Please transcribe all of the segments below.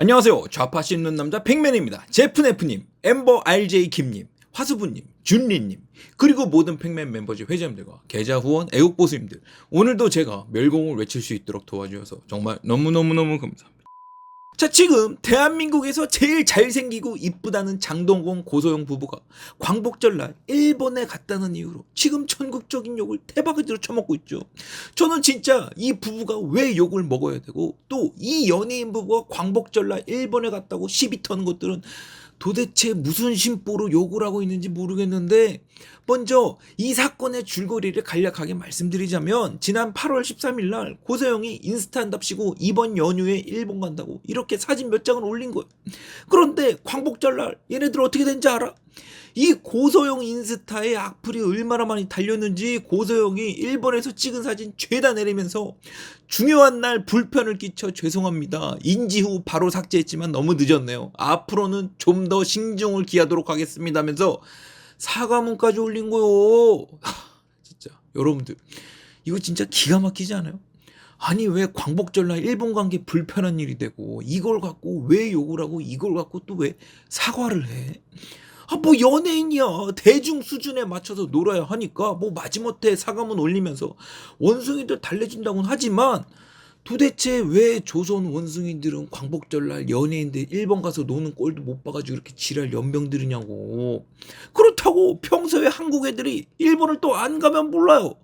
안녕하세요. 좌파 씹는 남자 팩맨입니다. 제프네프님, 엠버 RJ 김님, 화수부님, 준리님, 그리고 모든 팩맨 멤버십 회장님들과 계좌 후원 애국보수님들, 오늘도 제가 멸공을 외칠 수 있도록 도와주셔서 정말 너무너무너무 감사합니다. 자, 지금 대한민국에서 제일 잘생기고 이쁘다는 장동건 고소영 부부가 광복절날 일본에 갔다는 이유로 지금 전국적인 욕을 대바가지로 쳐먹고 있죠. 저는 진짜 이 부부가 왜 욕을 먹어야 되고, 또 이 연예인 부부가 광복절날 일본에 갔다고 시비 터는 것들은 도대체 무슨 심보로 욕을 하고 있는지 모르겠는데, 먼저 이 사건의 줄거리를 간략하게 말씀드리자면, 지난 8월 13일 날 고소영이 인스타한답시고 이번 연휴에 일본 간다고 이렇게 사진 몇 장을 올린 거예요. 그런데 광복절날 얘네들 어떻게 된지 알아? 이 고소영 인스타에 악플이 얼마나 많이 달렸는지 고소영이 일본에서 찍은 사진 죄다 내리면서 중요한 날 불편을 끼쳐 죄송합니다. 인지 후 바로 삭제했지만 너무 늦었네요. 앞으로는 좀 더 신중을 기하도록 하겠습니다 하면서 사과문까지 올린 거요. 진짜 여러분들 이거 진짜 기가 막히지 않아요? 아니 왜 광복절날 일본 간 게 불편한 일이 되고 이걸 갖고 왜 욕을 하고 이걸 갖고 또 왜 사과를 해? 뭐 연예인이야. 대중 수준에 맞춰서 놀아야 하니까 뭐 마지못해 사과문 올리면서 원숭이들 달래준다고는 하지만, 도대체 왜 조선 원숭이들은 광복절날 연예인들 일본 가서 노는 꼴도 못 봐가지고 이렇게 지랄 연병 들으냐고. 그렇다고 평소에 한국 애들이 일본을 또 안 가면 몰라요.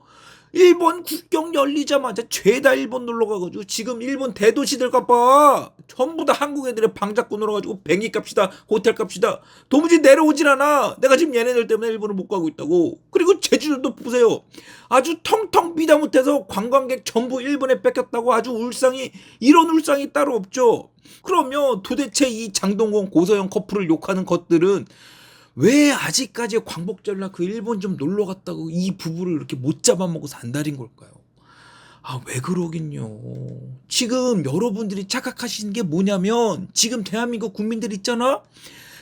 일본 국경 열리자마자 죄다 일본 놀러 가가지고 지금 일본 대도시들 가봐 전부 다 한국 애들의 방 잡고 놀아가지고 비행기 값이다 호텔 값이다 도무지 내려오질 않아. 내가 지금 얘네들 때문에 일본을 못 가고 있다고. 그리고 제주도도 보세요. 아주 텅텅 비다 못해서 관광객 전부 일본에 뺏겼다고. 아주 울상이, 이런 울상이 따로 없죠. 그러면 도대체 이 장동건 고소영 커플을 욕하는 것들은 왜 아직까지 광복절날 그 일본 좀 놀러 갔다고 이 부부를 이렇게 못 잡아먹고 산다린 걸까요? 왜 그러긴요. 지금 여러분들이 착각하시는 게 뭐냐면, 지금 대한민국 국민들 있잖아?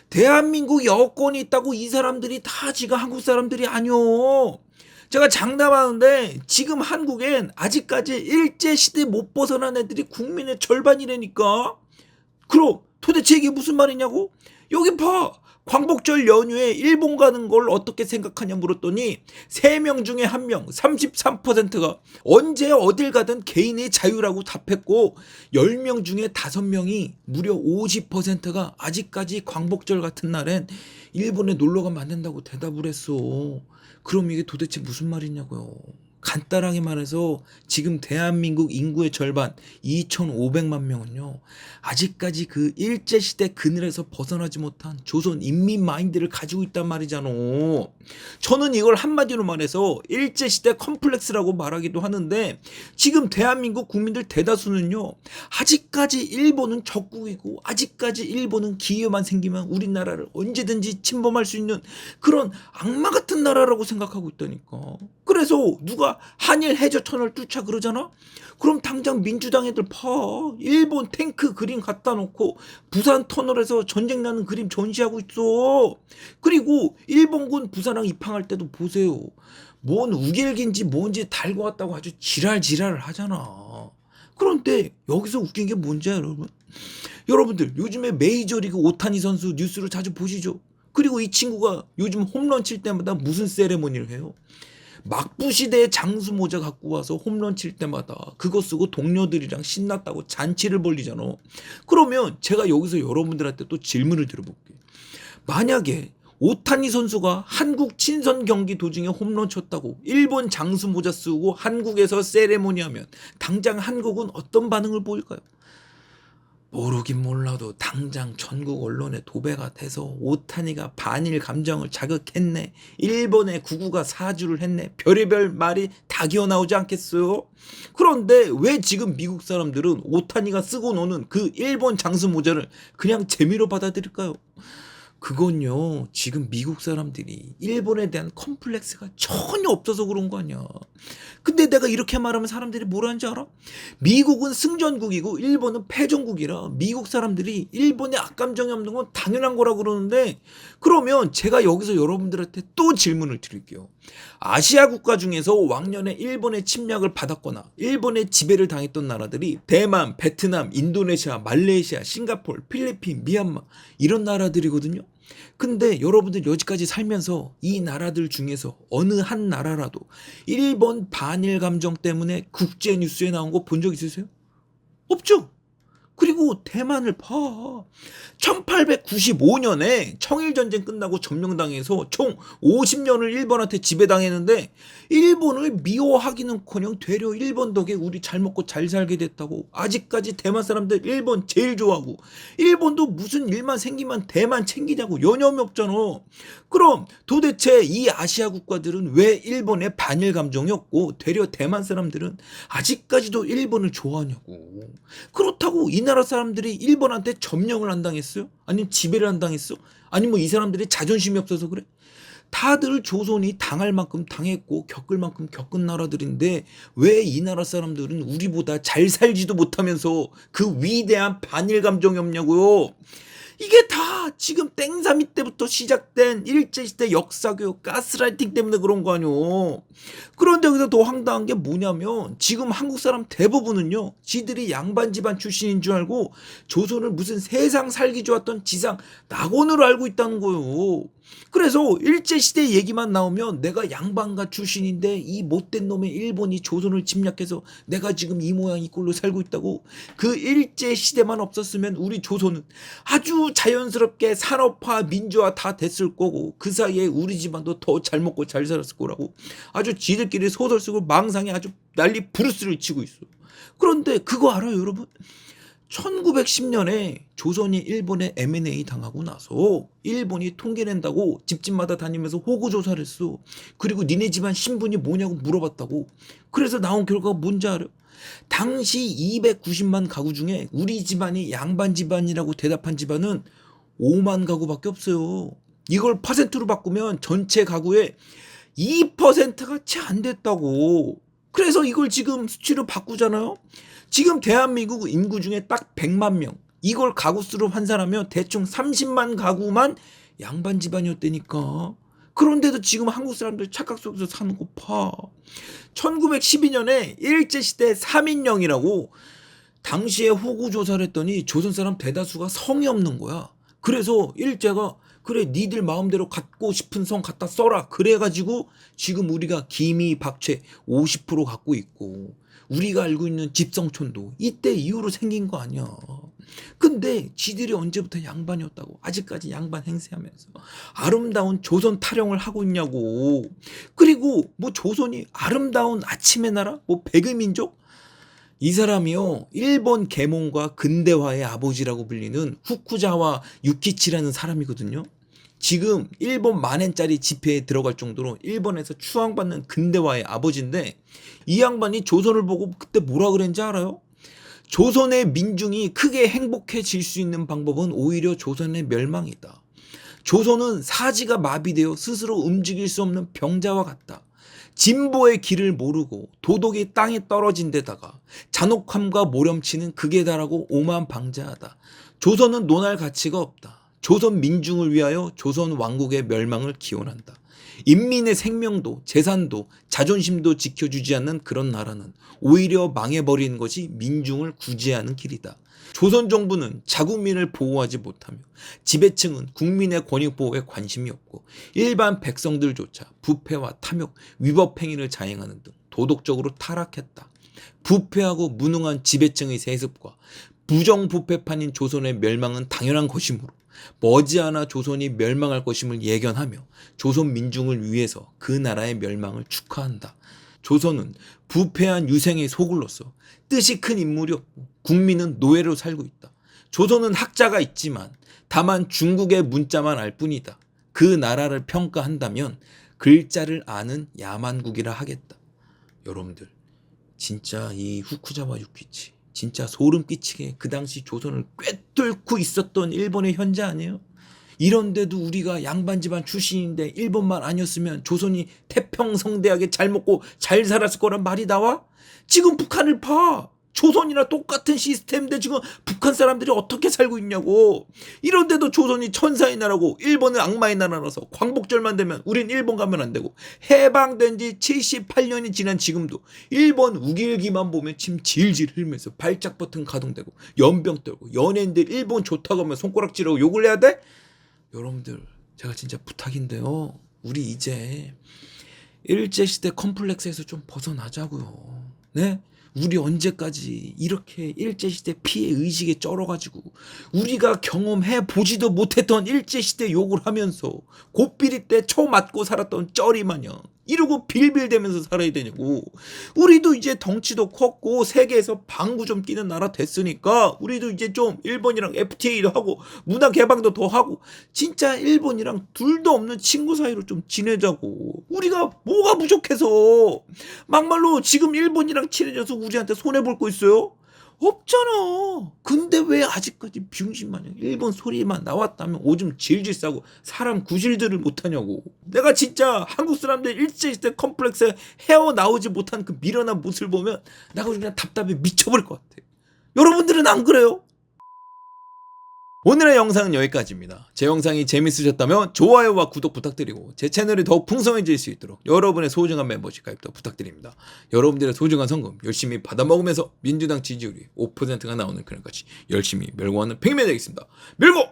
대한민국 여권이 있다고 이 사람들이 다 지금 한국 사람들이 아니요. 제가 장담하는데 지금 한국엔 아직까지 일제시대 못 벗어난 애들이 국민의 절반이라니까. 그럼 도대체 이게 무슨 말이냐고? 여기 봐. 광복절 연휴에 일본 가는 걸 어떻게 생각하냐 물었더니 3명 중에 1명 33%가 언제 어딜 가든 개인의 자유라고 답했고, 10명 중에 5명이 무려 50%가 아직까지 광복절 같은 날엔 일본에 놀러가면 안 된다고 대답을 했어. 그럼 이게 도대체 무슨 말이냐고요. 간단하게 말해서 지금 대한민국 인구의 절반 2,500만 명은요, 아직까지 그 일제시대 그늘에서 벗어나지 못한 조선 인민 마인드를 가지고 있단 말이잖아. 저는 이걸 한마디로 말해서 일제시대 컴플렉스라고 말하기도 하는데, 지금 대한민국 국민들 대다수는요, 아직까지 일본은 적국이고 아직까지 일본은 기회만 생기면 우리나라를 언제든지 침범할 수 있는 그런 악마 같은 나라라고 생각하고 있다니까. 그래서 누가 한일 해저 터널 뚫자 그러잖아? 그럼 당장 민주당 애들 파. 일본 탱크 그림 갖다 놓고 부산 터널에서 전쟁 나는 그림 전시하고 있어. 그리고 일본군 부산항 입항할 때도 보세요. 뭔 우길기인지 뭔지 달고 왔다고 아주 지랄을 하잖아. 그런데 여기서 웃긴 게 뭔지 여러분? 여러분들 요즘에 메이저리그 오타니 선수 뉴스를 자주 보시죠? 그리고 이 친구가 요즘 홈런 칠 때마다 무슨 세레모니를 해요? 막부 시대의 장수 모자 갖고 와서 홈런 칠 때마다 그거 쓰고 동료들이랑 신났다고 잔치를 벌리잖아. 그러면 제가 여기서 여러분들한테 또 질문을 드려볼게요. 만약에 오타니 선수가 한국 친선 경기 도중에 홈런 쳤다고 일본 장수 모자 쓰고 한국에서 세레모니 하면 당장 한국은 어떤 반응을 보일까요? 모르긴 몰라도 당장 전국 언론에 도배가 돼서 오타니가 반일 감정을 자극했네, 일본의 구구가 사주를 했네, 별의별 말이 다 기어나오지 않겠어요? 그런데 왜 지금 미국 사람들은 오타니가 쓰고 노는 그 일본 장수 모자를 그냥 재미로 받아들일까요? 그건요, 지금 미국 사람들이 일본에 대한 컴플렉스가 전혀 없어서 그런 거 아니야. 근데 내가 이렇게 말하면 사람들이 뭐라는지 알아? 미국은 승전국이고 일본은 패전국이라 미국 사람들이 일본에 악감정이 없는 건 당연한 거라 그러는데, 그러면 제가 여기서 여러분들한테 또 질문을 드릴게요. 아시아 국가 중에서 왕년에 일본의 침략을 받았거나 일본의 지배를 당했던 나라들이 대만, 베트남, 인도네시아, 말레이시아, 싱가포르, 필리핀, 미얀마 이런 나라들이거든요. 근데 여러분들 여지까지 살면서 이 나라들 중에서 어느 한 나라라도 일본 반일 감정 때문에 국제 뉴스에 나온 거 본 적 있으세요? 없죠? 그리고 대만을 봐. 1895년에 청일전쟁 끝나고 점령당해서 총 50년을 일본한테 지배당했는데, 일본을 미워하기는커녕 되려 일본 덕에 우리 잘 먹고 잘 살게 됐다고 아직까지 대만 사람들 일본 제일 좋아하고, 일본도 무슨 일만 생기면 대만 챙기냐고 여념이 없잖아. 그럼 도대체 이 아시아 국가들은 왜 일본의 반일 감정이 없고 되려 대만 사람들은 아직까지도 일본을 좋아하냐고. 그렇다고 이 나라 사람들이 일본한테 점령을 안 당했어요? 아니면 지배를 안 당했어? 아니 뭐 이 사람들이 자존심이 없어서 그래? 다들 조선이 당할 만큼 당했고 겪을 만큼 겪은 나라들인데 왜 이 나라 사람들은 우리보다 잘 살지도 못하면서 그 위대한 반일 감정이 없냐고요? 이게 다 지금 땡삼이 때부터 시작된 일제시대 역사교육 가스라이팅 때문에 그런 거 아니오. 그런데 여기서 더 황당한 게 뭐냐면 지금 한국 사람 대부분은요, 지들이 양반 집안 출신인 줄 알고 조선을 무슨 세상 살기 좋았던 지상 낙원으로 알고 있다는 거예요. 그래서 일제시대 얘기만 나오면 내가 양반가 출신인데 이 못된 놈의 일본이 조선을 침략해서 내가 지금 이 모양 이 꼴로 살고 있다고. 그 일제시대만 없었으면 우리 조선은 아주 자연스럽게 산업화 민주화 다 됐을 거고 그 사이에 우리 집안도 더 잘 먹고 잘 살았을 거라고 아주 지들끼리 소설 쓰고 망상에 아주 난리 부르스를 치고 있어. 그런데 그거 알아요 여러분? 1910년에 조선이 일본에 M&A 당하고 나서 일본이 통계낸다고 집집마다 다니면서 호구조사를 했어. 그리고 니네 집안 신분이 뭐냐고 물어봤다고. 그래서 나온 결과가 뭔지 알아요? 당시 290만 가구 중에 우리 집안이 양반 집안이라고 대답한 집안은 5만 가구밖에 없어요. 이걸 퍼센트로 바꾸면 전체 가구의 2%가 채 안 됐다고. 그래서 이걸 지금 수치로 바꾸잖아요. 지금 대한민국 인구 중에 딱 100만 명, 이걸 가구 수로 환산하면 대충 30만 가구만 양반 집안이었다니까. 그런데도 지금 한국 사람들 착각 속에서 사는 거 봐. 1912년에 일제시대 3인령이라고 당시에 호구 조사를 했더니 조선 사람 대다수가 성이 없는 거야. 그래서 일제가 그래 니들 마음대로 갖고 싶은 성 갖다 써라 그래가지고 지금 우리가 기미 박채 50% 갖고 있고 우리가 알고 있는 집성촌도 이때 이후로 생긴 거 아니야. 근데 지들이 언제부터 양반이었다고 아직까지 양반 행세하면서 아름다운 조선 타령을 하고 있냐고. 그리고 뭐 조선이 아름다운 아침의 나라 뭐 백의민족, 이 사람이요 일본 계몽과 근대화의 아버지라고 불리는 후쿠자와 유키치라는 사람이거든요. 지금 일본 만엔짜리 지폐에 들어갈 정도로 일본에서 추앙받는 근대화의 아버지인데, 이 양반이 조선을 보고 그때 뭐라 그랬는지 알아요? 조선의 민중이 크게 행복해질 수 있는 방법은 오히려 조선의 멸망이다. 조선은 사지가 마비되어 스스로 움직일 수 없는 병자와 같다. 진보의 길을 모르고 도덕이 땅에 떨어진 데다가 잔혹함과 모렴치는 극에 달하고 오만방자하다. 조선은 논할 가치가 없다. 조선 민중을 위하여 조선 왕국의 멸망을 기원한다. 인민의 생명도 재산도 자존심도 지켜주지 않는 그런 나라는 오히려 망해버리는 것이 민중을 구제하는 길이다. 조선 정부는 자국민을 보호하지 못하며 지배층은 국민의 권익 보호에 관심이 없고 일반 백성들조차 부패와 탐욕, 위법 행위를 자행하는 등 도덕적으로 타락했다. 부패하고 무능한 지배층의 세습과 부정부패판인 조선의 멸망은 당연한 것이므로 머지않아 조선이 멸망할 것임을 예견하며 조선 민중을 위해서 그 나라의 멸망을 축하한다. 조선은 부패한 유생의 소굴로서 뜻이 큰 인물이 없고 국민은 노예로 살고 있다. 조선은 학자가 있지만 다만 중국의 문자만 알 뿐이다. 그 나라를 평가한다면 글자를 아는 야만국이라 하겠다. 여러분들 진짜 이 후쿠자와 유키치 진짜 소름 끼치게 그 당시 조선을 꿰뚫고 있었던 일본의 현자 아니에요? 이런데도 우리가 양반 집안 출신인데 일본만 아니었으면 조선이 태평성대하게 잘 먹고 잘 살았을 거란 말이 나와? 지금 북한을 봐. 조선이랑 똑같은 시스템인데 지금 북한 사람들이 어떻게 살고 있냐고. 이런데도 조선이 천사의 나라고 일본은 악마의 나라라서 광복절만 되면 우린 일본 가면 안 되고, 해방된 지 78년이 지난 지금도 일본 우길기만 보면 침 질질 흘면서 발작 버튼 가동되고 연병 떨고 연예인들 일본 좋다고 하면 손가락질하고 욕을 해야 돼? 여러분들, 제가 진짜 부탁인데요, 우리 이제 일제시대 컴플렉스에서 좀 벗어나자고요. 네? 우리 언제까지 이렇게 일제시대 피해 의식에 쩔어가지고 우리가 경험해 보지도 못했던 일제시대 욕을 하면서 고삐리 때 초 맞고 살았던 쩌리마냥 이러고 빌빌대면서 살아야 되냐고. 우리도 이제 덩치도 컸고 세계에서 방구 좀 끼는 나라 됐으니까 우리도 이제 좀 일본이랑 FTA도 하고 문화 개방도 더 하고 진짜 일본이랑 둘도 없는 친구 사이로 좀 지내자고. 우리가 뭐가 부족해서 막말로 지금 일본이랑 친해져서 우리한테 손해볼 거 있어요? 없잖아. 근데 왜 아직까지 병신마냥 일본 소리만 나왔다면 오줌 질질 싸고 사람 구실들을 못하냐고. 내가 진짜 한국 사람들 일제시대 컴플렉스에 헤어나오지 못한 그 미련한 모습을 보면 내가 그냥 답답해 미쳐버릴 것 같아. 여러분들은 안 그래요? 오늘의 영상은 여기까지입니다. 제 영상이 재밌으셨다면 좋아요와 구독 부탁드리고 제 채널이 더욱 풍성해질 수 있도록 여러분의 소중한 멤버십 가입도 부탁드립니다. 여러분들의 소중한 성금 열심히 받아먹으면서 민주당 지지율이 5%가 나오는 그날까지 열심히 멸공하는 팽맨 되겠습니다. 멸공!